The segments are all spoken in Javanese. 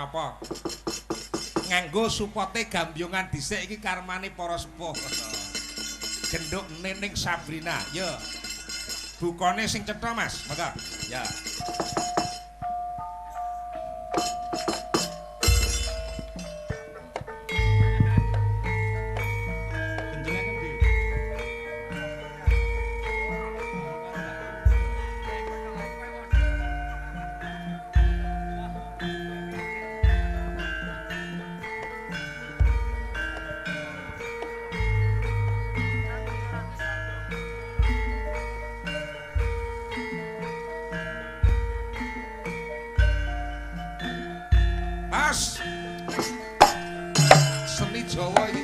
apa? Nganggo supote gambyongan dhisik iki karmane para sepuh. Genduk Nening Sabrina, yo. Bukane sing cetha, Mas. Monggo. Ya. Mas. Seni Jawa iki.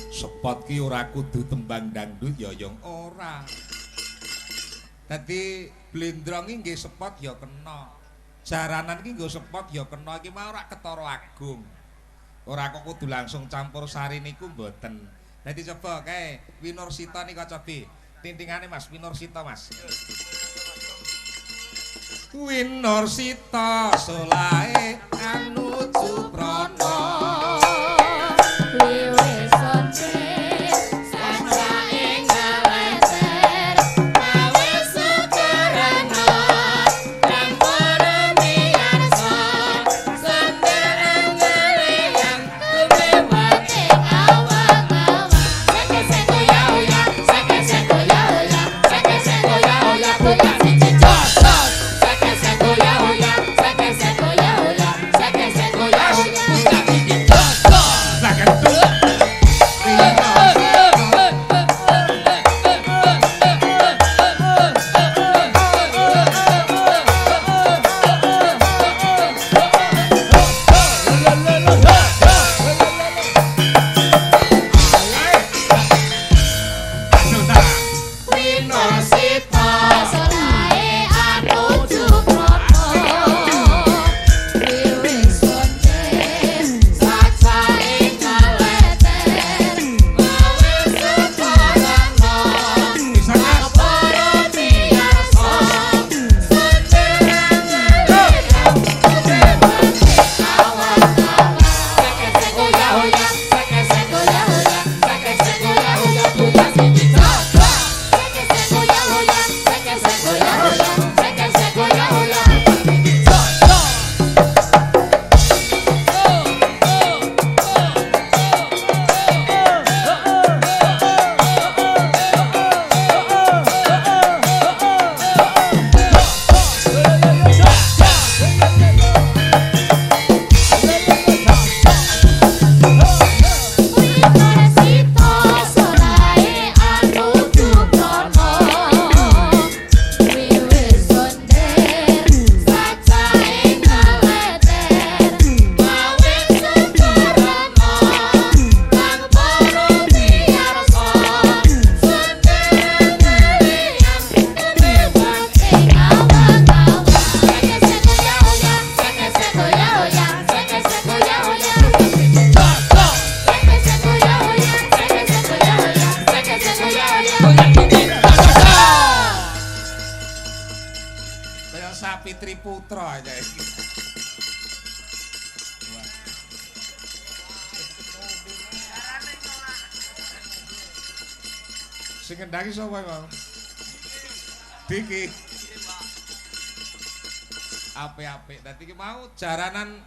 Sepot ki ora kudu tembang dangdut ya yang ora. Dadi blendrong iki nggih sepot ya kena. Jaranan iki nggo sepot ya kena iki mah ora ketara agung. Ora kok kudu langsung campur sari niku mboten. Dadi coba kae Winorsita nika cobi. Tintingane Mas Winorsita Mas. Winorsita solae anuju prana. Seke Fitri Putra aja iki. Sing ngendangi sapa mau? Diki. Apik-apik. Dadi iki mau jaranan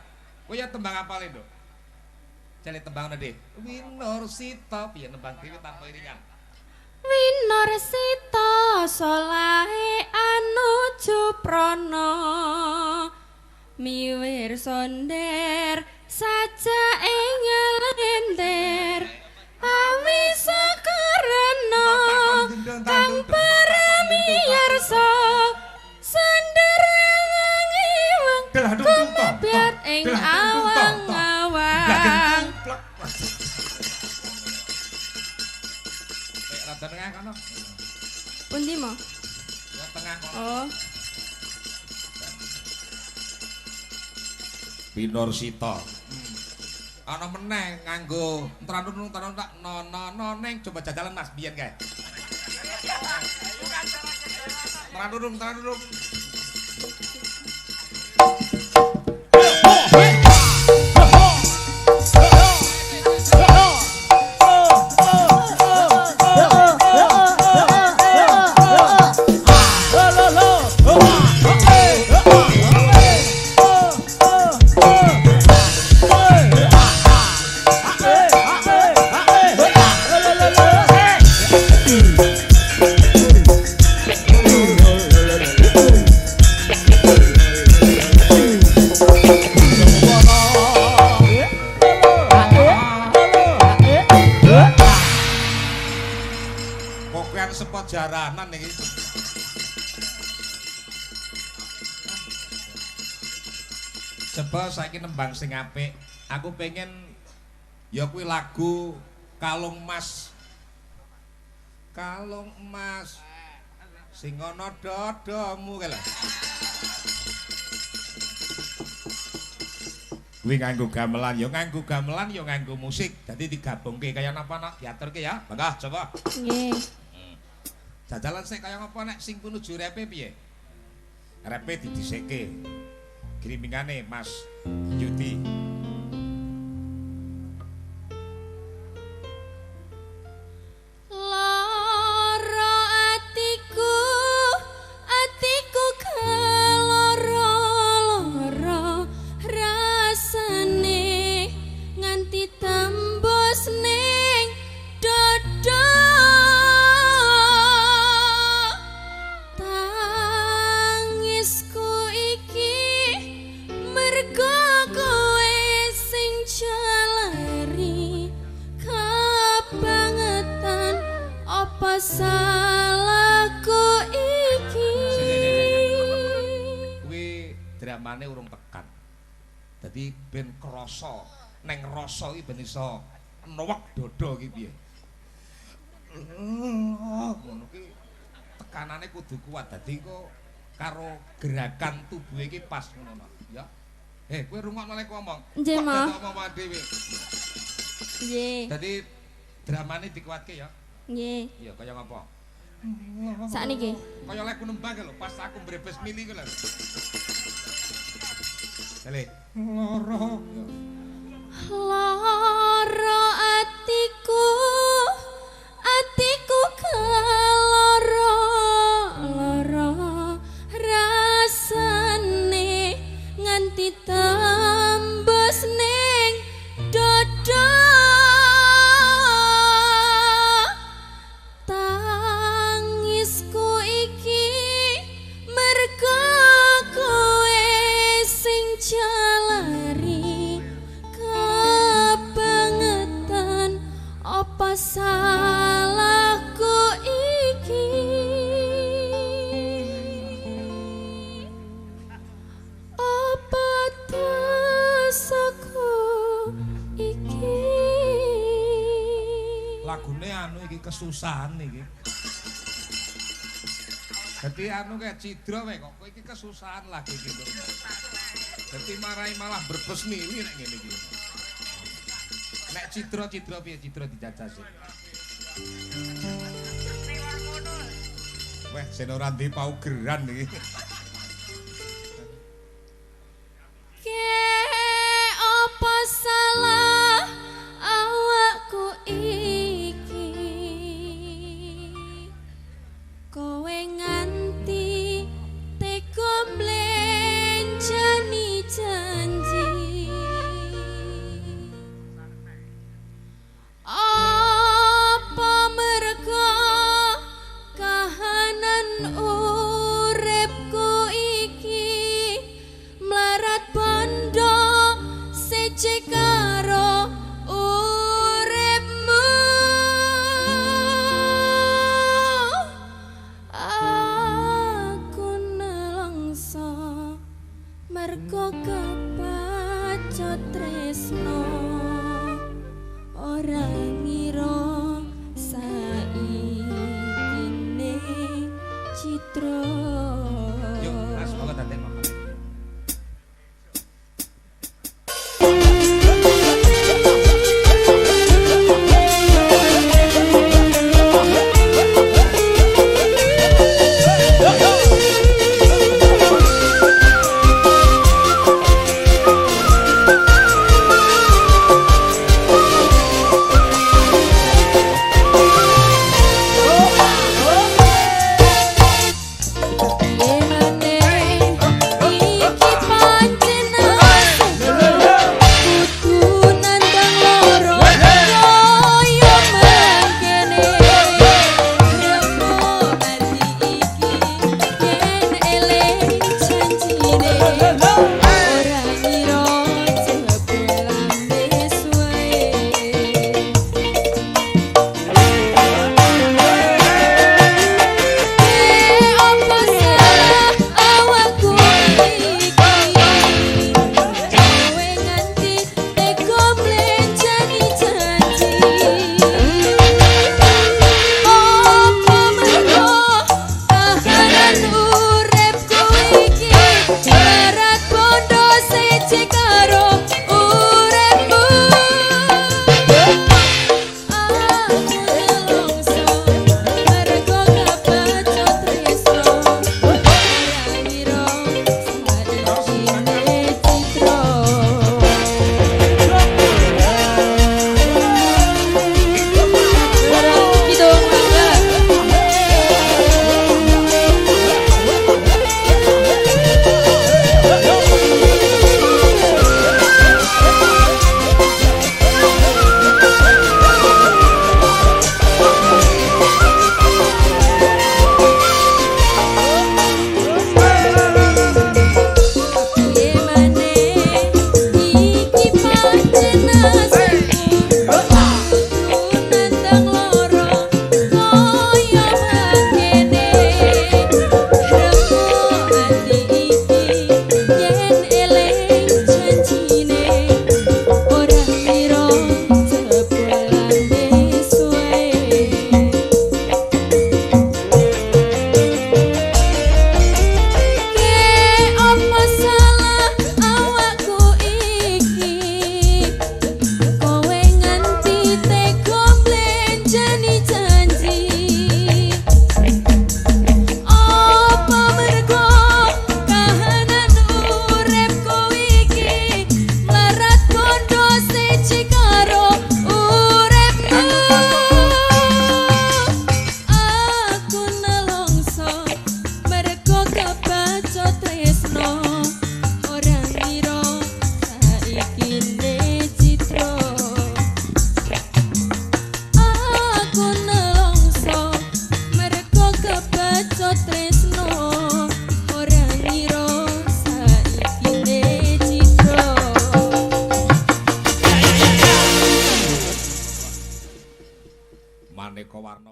kowe ya tembang apale, Nduk? Jale tembang ndek. Winorsita piye nembang dhewe tanpa iringan. Winorsita solahe anuju prana miwir sonder saja ing lenter awi sakarena kang paramiyarsa sender ngiwang kumebyat ing awang-awang. Rada tengah kono. Pundi mo? Ya tengah kono. Oh. Winorsita. Ana meneh nganggo entranun tak no neng coba jajalan Mas biyen kae. Entranun. Jaranan iki. Coba saiki nembang sing apik. Aku pengen ya kuwi lagu Kalung Emas. Kalung emas sing ana dadamu kae lho. Kuwi nganggo gamelan ya nganggo musik. Dadi digabungke kaya napa nak diaturke ya. Mangga coba. Nggih. Jajalan sik kaya ngapa nek sing nuju repe piye? Repe didhisikke. Grimingane Mas Yudi. Lara atiku keloro rasane nganti tembus ning dada. Salahku iki kuwi dramane urung tekan. Dadi ben krasa neng rasa iki ben iso nowek dada iki piye. Ngono ki tekanane kudu kuat. Dadi kok karo gerakan tubuh iki pas ngono ya. Kowe rungokno lek ngomong. Nggih, Mas. Ngomong dhewe. Nggih. Dadi dramane dikuatke ya. Nggih. Iya, kaya ngapa? Sakniki. Kaya lek nembang lho, pas aku mbrebes mili ku lho. Dale. Lara atiku keloro rasane nganti tembus ning dada. Salahku iki apa dosaku iki lagune anu iki kesusahan iki dadi anu kayak cidra wae kok kowe iki kesusahan lagu iki dadi marai malah berbes mili nek ngene iki nek cidra piye cidra dijajah sih. Weh, sen ora ndek paugeran iki. ora